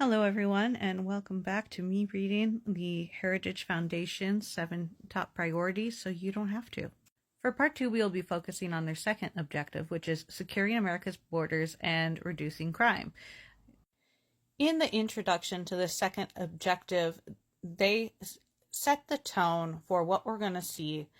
Hello, everyone, and welcome back to me reading the Heritage Foundation's 7 top priorities so you don't have to. For part 2, we will be focusing on their second objective, which is securing America's borders and reducing crime. In the introduction to the second objective, they set the tone for what we're going to see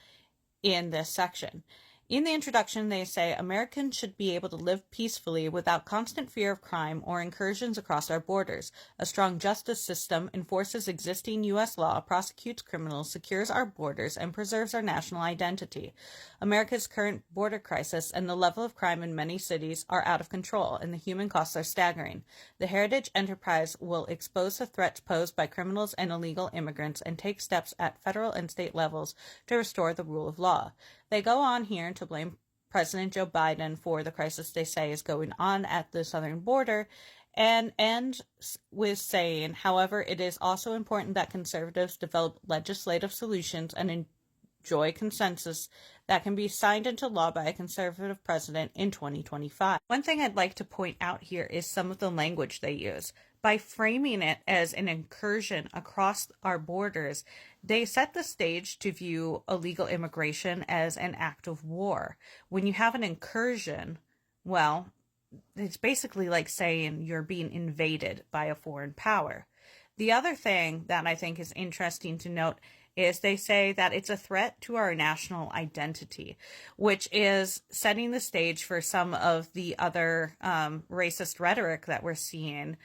in this section. In the introduction, they say Americans should be able to live peacefully without constant fear of crime or incursions across our borders. A strong justice system enforces existing U.S. law, prosecutes criminals, secures our borders, and preserves our national identity. America's current border crisis and the level of crime in many cities are out of control, and the human costs are staggering. The Heritage Enterprise will expose the threats posed by criminals and illegal immigrants and take steps at federal and state levels to restore the rule of law. They go on here to blame President Joe Biden for the crisis they say is going on at the southern border and end with saying, however, it is also important that conservatives develop legislative solutions and enjoy consensus that can be signed into law by a conservative president in 2025. One thing I'd like to point out here is some of the language they use. By framing it as an incursion across our borders, they set the stage to view illegal immigration as an act of war. When you have an incursion, well, it's basically like saying you're being invaded by a foreign power. The other thing that I think is interesting to note is they say that it's a threat to our national identity, which is setting the stage for some of the other racist rhetoric that we're seeing,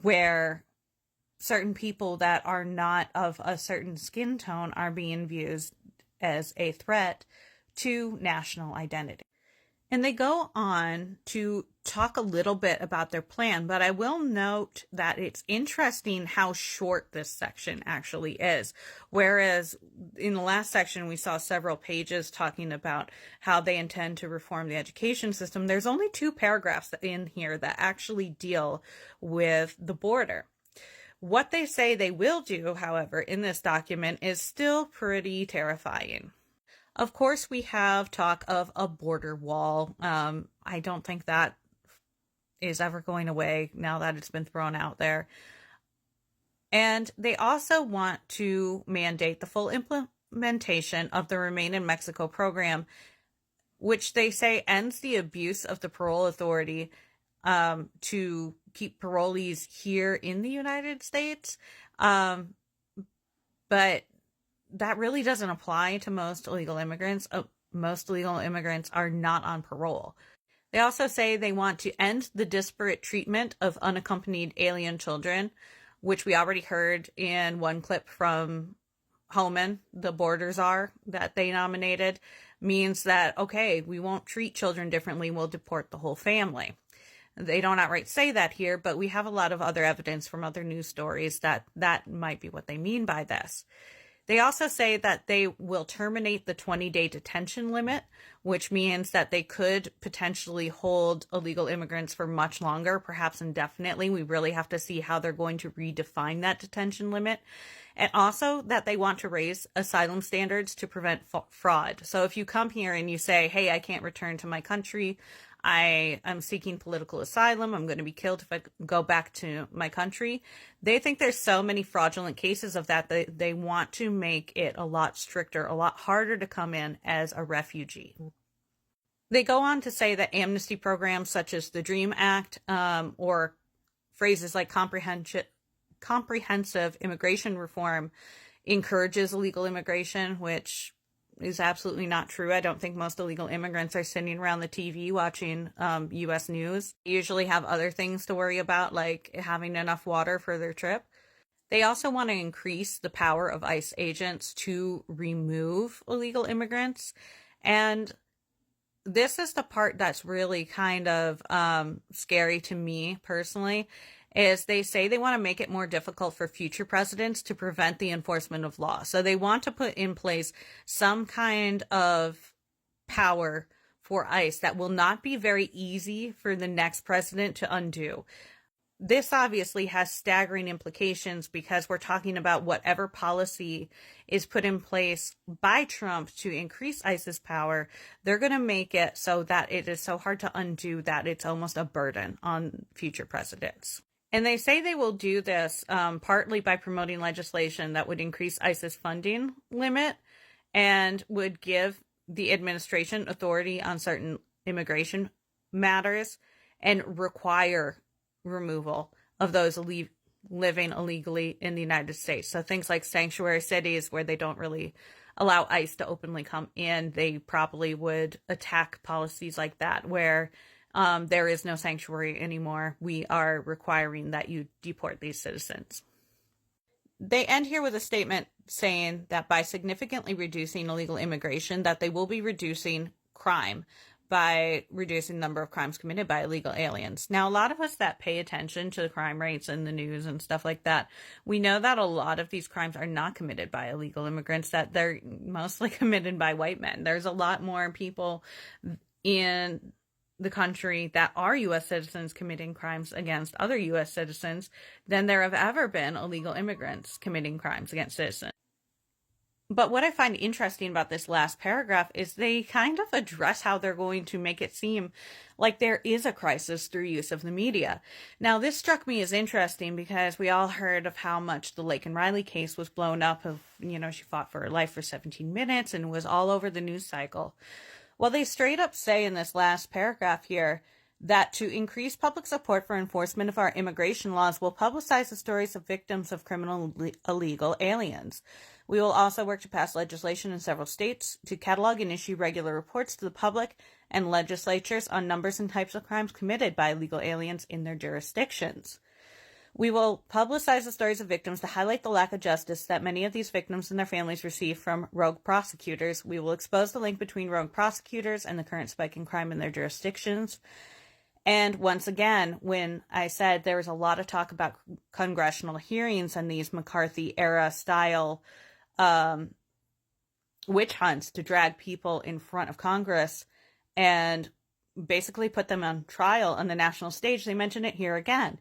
where certain people that are not of a certain skin tone are being viewed as a threat to national identity. And they go on to talk a little bit about their plan, but I will note that it's interesting how short this section actually is. Whereas in the last section, we saw several pages talking about how they intend to reform the education system. There's only 2 paragraphs in here that actually deal with the border. What they say they will do, however, in this document is still pretty terrifying. Of course, we have talk of a border wall. I don't think that is ever going away now that it's been thrown out there. And they also want to mandate the full implementation of the Remain in Mexico program, which they say ends the abuse of the parole authority to keep parolees here in the United States. But that really doesn't apply to most illegal immigrants. Most illegal immigrants are not on parole. They also say they want to end the disparate treatment of unaccompanied alien children, which we already heard in one clip from Homan, the border czar that they nominated, means that, okay, we won't treat children differently, we'll deport the whole family. They don't outright say that here, but we have a lot of other evidence from other news stories that that might be what they mean by this. They also say that they will terminate the 20-day detention limit, which means that they could potentially hold illegal immigrants for much longer, perhaps indefinitely. We really have to see how they're going to redefine that detention limit. And also that they want to raise asylum standards to prevent fraud. So if you come here and you say, hey, I can't return to my country, I am seeking political asylum, I'm going to be killed if I go back to my country. They think there's so many fraudulent cases of that they want to make it a lot stricter, a lot harder to come in as a refugee. They go on to say that amnesty programs such as the DREAM Act or phrases like comprehensive immigration reform encourages illegal immigration, which is absolutely not true. I don't think most illegal immigrants are sitting around the TV watching U.S. news. They usually have other things to worry about, like having enough water for their trip. They also want to increase the power of ICE agents to remove illegal immigrants. And this is the part that's really kind of scary to me personally, is they say they want to make it more difficult for future presidents to prevent the enforcement of law. So they want to put in place some kind of power for ICE that will not be very easy for the next president to undo. This obviously has staggering implications because we're talking about whatever policy is put in place by Trump to increase ICE's power. They're going to make it so that it is so hard to undo that it's almost a burden on future presidents. And they say they will do this partly by promoting legislation that would increase ICE's funding limit and would give the administration authority on certain immigration matters and require removal of those living illegally in the United States. So things like sanctuary cities where they don't really allow ICE to openly come in, they probably would attack policies like that where there is no sanctuary anymore. We are requiring that you deport these citizens. They end here with a statement saying that by significantly reducing illegal immigration, that they will be reducing crime by reducing the number of crimes committed by illegal aliens. Now, a lot of us that pay attention to the crime rates in the news and stuff like that, we know that a lot of these crimes are not committed by illegal immigrants, that they're mostly committed by white men. There's a lot more people in the country that are U.S. citizens committing crimes against other U.S. citizens than there have ever been illegal immigrants committing crimes against citizens. But what I find interesting about this last paragraph is they kind of address how they're going to make it seem like there is a crisis through use of the media. Now, this struck me as interesting because we all heard of how much the Laken Riley case was blown up of, she fought for her life for 17 minutes and was all over the news cycle. Well, they straight up say in this last paragraph here that to increase public support for enforcement of our immigration laws will publicize the stories of victims of criminal illegal aliens. We will also work to pass legislation in several states to catalog and issue regular reports to the public and legislatures on numbers and types of crimes committed by illegal aliens in their jurisdictions. We will publicize the stories of victims to highlight the lack of justice that many of these victims and their families receive from rogue prosecutors. We will expose the link between rogue prosecutors and the current spike in crime in their jurisdictions. And once again, when I said there was a lot of talk about congressional hearings and these McCarthy-era style witch hunts to drag people in front of Congress and basically put them on trial on the national stage, they mention it here again.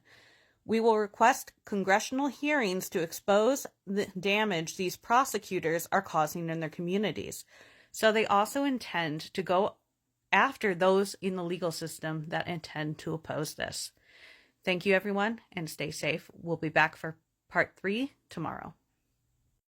We will request congressional hearings to expose the damage these prosecutors are causing in their communities. So they also intend to go after those in the legal system that intend to oppose this. Thank you, everyone, and stay safe. We'll be back for part 3 tomorrow.